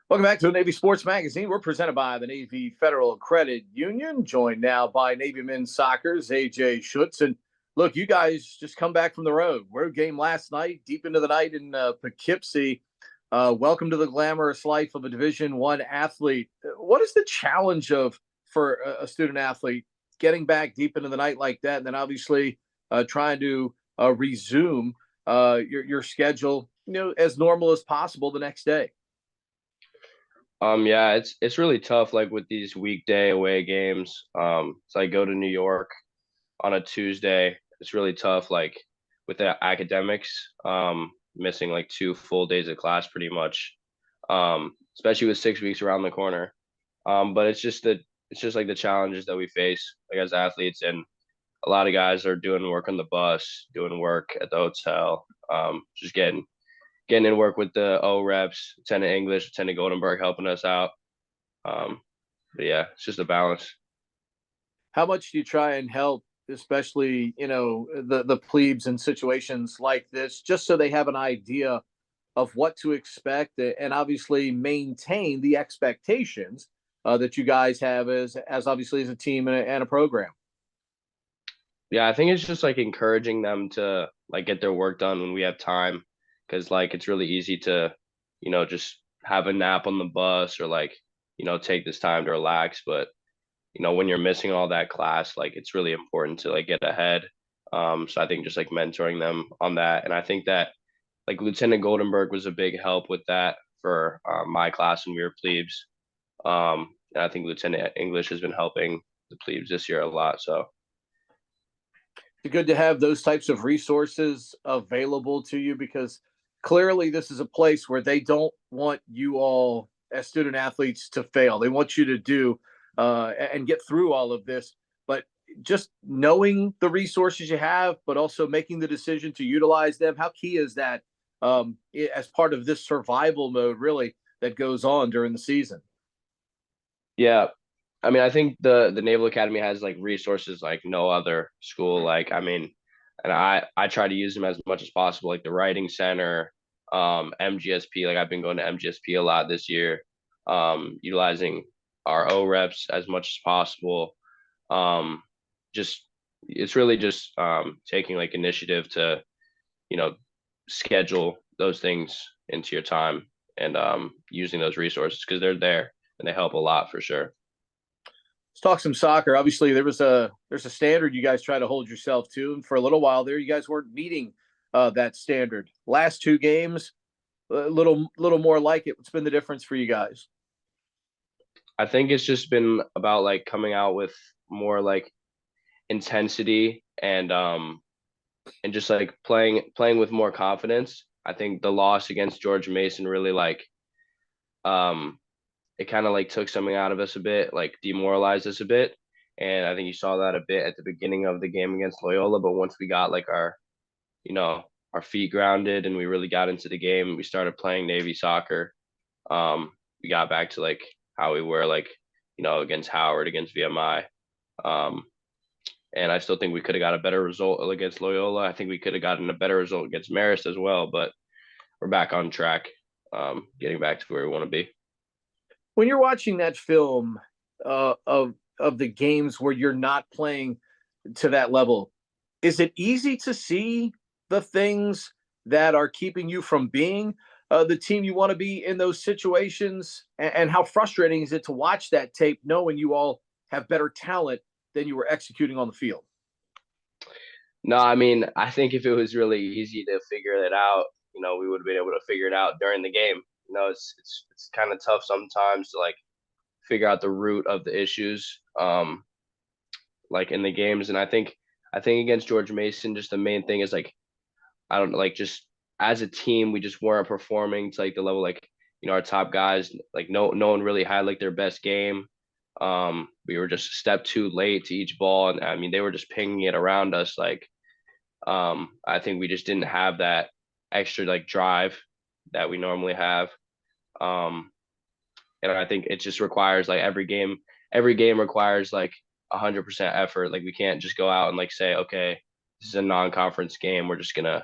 Welcome back to the Navy Sports Magazine. We're presented by the Navy Federal Credit Union, joined now by Navy Men's Soccer's AJ Schuetz. And look, you guys just come back from the road game last night, deep into the night in Poughkeepsie. Welcome to the glamorous life of a Division I athlete. What is the challenge for a student athlete getting back deep into the night like that, and then obviously trying to resume your schedule, as normal as possible the next day? Yeah, it's really tough, like with these weekday away games. So I go to New York on a Tuesday. It's really tough, like with the academics, missing like 2 full days of class pretty much. Especially with 6 weeks around the corner. But it's just like the challenges that we face like as athletes, and a lot of guys are doing work on the bus, doing work at the hotel, just getting in work with the O reps, Lieutenant English, Lieutenant Goldenberg helping us out. But yeah, it's just a balance. How much do you try and help, especially the plebes in situations like this, just so they have an idea of what to expect, and obviously maintain the expectations that you guys have as obviously as a team and a program? Yeah, I think it's just like encouraging them to like get their work done when we have time, because like it's really easy to, just have a nap on the bus or like, take this time to relax. But when you're missing all that class, like it's really important to like get ahead. So I think just like mentoring them on that, and I think that like Lieutenant Goldenberg was a big help with that for my class when we were plebes. And I think Lieutenant English has been helping the plebes this year a lot. So It's good to have those types of resources available to you, because clearly this is a place where they don't want you all as student athletes to fail. They want you to do and get through all of this. But just knowing the resources you have, but also making the decision to utilize them, how key is that as part of this survival mode, really, that goes on during the season? yeah, I mean, I think the Naval Academy has like resources like no other school. Like, I mean, and I try to use them as much as possible, like the writing center, MGSP. Like I've been going to MGSP a lot this year, utilizing our O reps as much as possible. Um, just it's really just taking like initiative to, you know, schedule those things into your time, and using those resources because they're there and they help a lot for sure. Let's talk some soccer. Obviously, there's a standard you guys try to hold yourself to, and for a little while there, you guys weren't meeting that standard. Last two games, a little more like it. What's been the difference for you guys? I think it's just been about like coming out with more like intensity, and just like playing with more confidence. I think the loss against George Mason really like um it kind of like took something out of us a bit, like demoralized us a bit. And I think you saw that a bit at the beginning of the game against Loyola. But once we got like you know, our feet grounded and we really got into the game, we started playing Navy soccer. We got back to like how we were like, against Howard, against VMI. Um, and I still think we could have got a better result against Loyola. I think we could have gotten a better result against Marist as well, but we're back on track, getting back to where we want to be. When you're watching that film of the games where you're not playing to that level, is it easy to see the things that are keeping you from being the team you want to be in those situations? And how frustrating is it to watch that tape knowing you all have better talent than you were executing on the field? No, I mean, I think if it was really easy to figure it out, we would have been able to figure it out during the game. It's kind of tough sometimes to like figure out the root of the issues, like in the games. And I think against George Mason, just the main thing is like I don't know, like just as a team, we just weren't performing to like the level like our top guys. Like no one really had like their best game. We were just a step too late to each ball, and I mean they were just pinging it around us. Like I think we just didn't have that extra like drive that we normally have. Um, and I think it just requires like every game requires like 100% effort. Like we can't just go out and like say, okay, this is a non-conference game. We're just gonna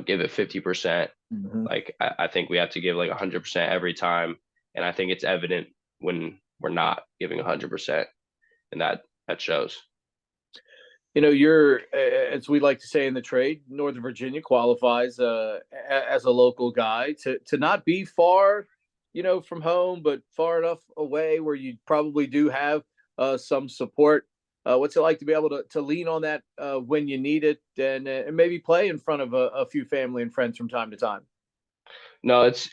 give it 50%. Mhm. Like I think we have to give like 100% every time, and I think it's evident when we're not giving 100%, and that shows. You're, as we like to say in the trade, Northern Virginia qualifies as a local guy to not be far, from home, but far enough away where you probably do have some support. What's it like to be able to lean on that when you need it, and maybe play in front of a few family and friends from time to time? No, it's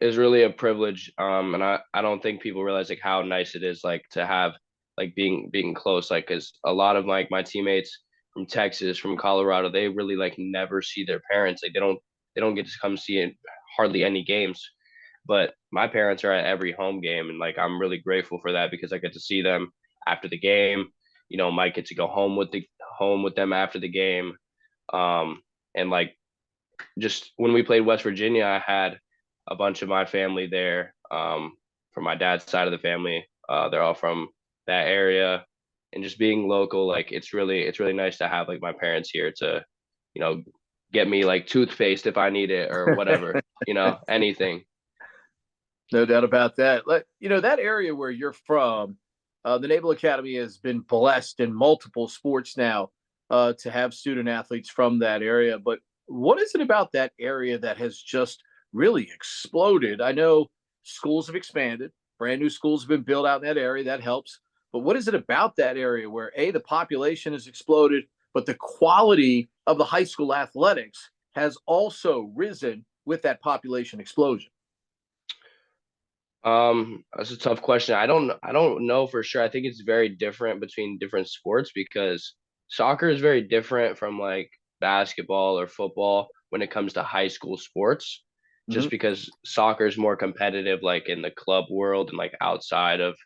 really a privilege. And I don't think people realize like how nice it is like to have like being close. Like, cause a lot of like my teammates from Texas, from Colorado, they really like never see their parents. Like they don't get to come see it, hardly any games. But my parents are at every home game, and like I'm really grateful for that because I get to see them after the game. Might get to go home with them after the game. And like just when we played West Virginia, I had a bunch of my family there. From my dad's side of the family, they're all from that area, and just being local, like it's really nice to have like my parents here to, you know, get me like toothpaste if I need it or whatever, anything. No doubt about that. That area where you're from, the Naval Academy has been blessed in multiple sports now to have student athletes from that area. But what is it about that area that has just really exploded? I know schools have expanded, brand new schools have been built out in that area. That helps. But what is it about that area where the population has exploded, but the quality of the high school athletics has also risen with that population explosion? That's a tough question. I don't know for sure. I think it's very different between different sports because soccer is very different from like basketball or football when it comes to high school sports, Mhm. just because soccer is more competitive like in the club world and like outside of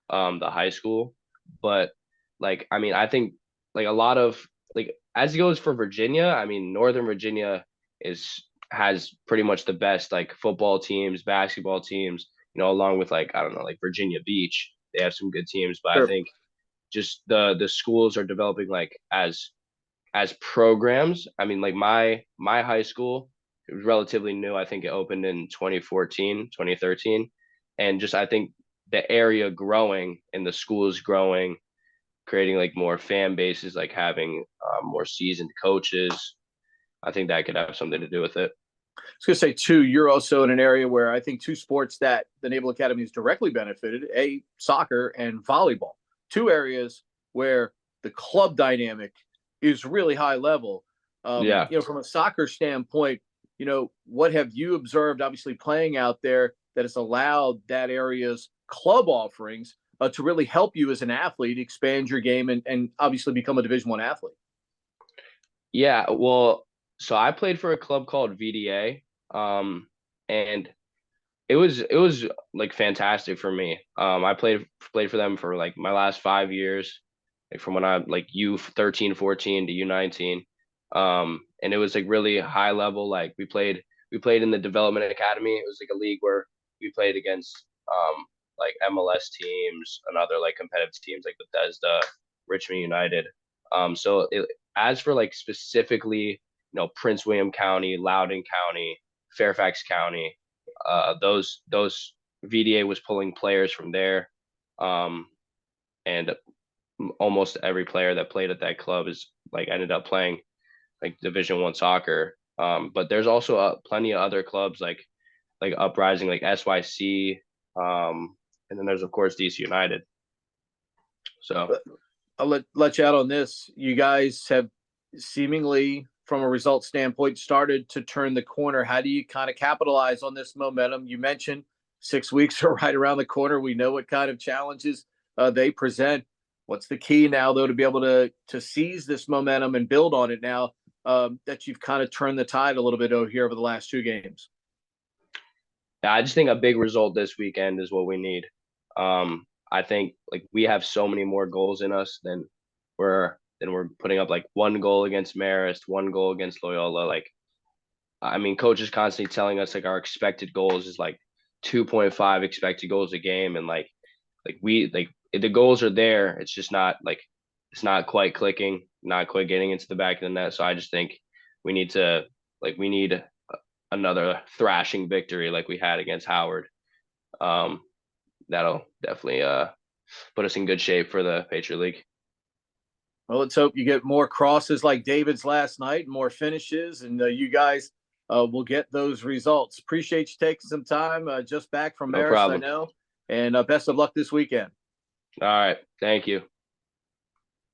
the high school. But like I mean, I think like a lot of like as it goes for Virginia, I mean, Northern Virginia is has pretty much the best like football teams, basketball teams, along with like I don't know, like Virginia Beach. They have some good teams, but I Sure. think just the schools are developing like as programs. I mean, like my high school, it was relatively new. I think it opened in 2014, 2013, and just I think the area growing and the schools growing, creating like more fan bases, like having more seasoned coaches. I think that could have something to do with it. Was going to say, too, you're also in an area where I think two sports that the Naval Academy has directly benefited: soccer and volleyball. Two areas where the club dynamic is really high level. Yeah. From a soccer standpoint, what have you observed, obviously playing out there, that has allowed that area's club offerings to really help you as an athlete expand your game and obviously become a Division I athlete? Yeah, well, so I played for a club called VDA, and it was like fantastic for me. I played for them for like my last 5 years, like from when I like U13, 14 to U19. And it was like really high level. Like we played in the development academy. It was like a league where we played against like MLS teams and other like competitive teams like Bethesda, Richmond United. As for like specifically, Prince William County, Loudoun County, Fairfax County, those VDA was pulling players from there, um, and almost every player that played at that club is like ended up playing like Division I soccer. But there's also plenty of other clubs like Uprising, like SYC, and then there's of course DC United. So I'll let you out on this. You guys have seemingly, from a result standpoint, started to turn the corner. How do you kind of capitalize on this momentum? You mentioned 6 weeks are right around the corner. We know what kind of challenges they present. What's the key now, though, to be able to seize this momentum and build on it now that you've kind of turned the tide a little bit over here over the last two games? yeah, I just think a big result this weekend is what we need. I think like we have so many more goals in us than we're putting up like one goal against Marist, one goal against Loyola. Like I mean, coach is constantly telling us like our expected goals is like 2.5 expected goals a game, and like we like the goals are there. It's just not like it's not quite clicking, not quite getting into the back of the net. So I just think we need another thrashing victory like we had against Howard. That'll definitely put us in good shape for the Patriot League. Well, let's hope you get more crosses like David's last night, more finishes, and you guys will get those results. Appreciate you taking some time just back from No Marist, I problem. know, and best of luck this weekend. All right. Thank you.